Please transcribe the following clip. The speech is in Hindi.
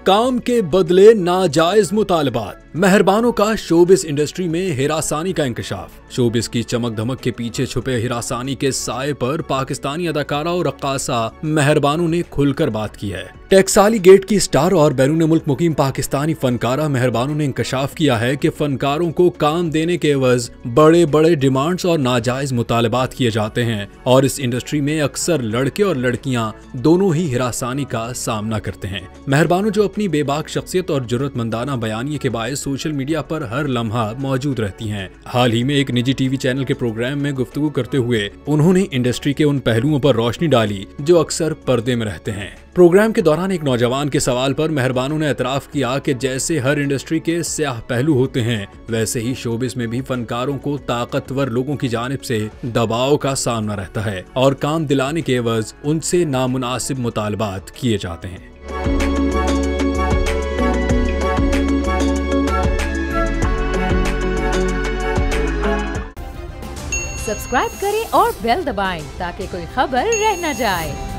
काम के बदले नाजायज मुतालबात, मेहरबानों का शोबिस इंडस्ट्री में हिरासानी का इंकशाफ। शोबिस की चमक धमक के पीछे छुपे हिरासानी के साए पर पाकिस्तानी अदाकारा और रक्कासा मेहरबानों ने खुलकर बात की है। टैक्साली गेट की स्टार और बैरून मुल्क मुकीम पाकिस्तानी फनकारा मेहरबानों ने इंकशाफ किया है कि फनकारों को काम देने के एवज बड़े बड़े डिमांड्स और नाजायज मुतालबात किए जाते हैं और इस इंडस्ट्री में अक्सर लड़के और लड़कियां दोनों ही हिरासानी का सामना करते हैं। मेहरबानों जो अपनी बेबाक शख्सियत और जुर्रतमंदाना बयानिए के बायस सोशल मीडिया पर हर लम्हा मौजूद रहती हैं। हाल ही में एक निजी टीवी चैनल के प्रोग्राम में गुफ्तगू करते हुए उन्होंने इंडस्ट्री के उन पहलुओं पर रोशनी डाली जो अक्सर पर्दे में रहते हैं। प्रोग्राम के दौरान एक नौजवान के सवाल पर मेहरबानों ने एतराफ किया कि जैसे हर इंडस्ट्री के स्याह पहलू होते हैं, वैसे ही शोबिस में भी फनकारों को ताकतवर लोगों की जानिब से दबाव का सामना रहता है और काम दिलाने के एवज उनसे नामुनासिब मुतालबात किए जाते हैं। सब्सक्राइब करें और बेल दबाएं ताकि कोई खबर रह न जाए।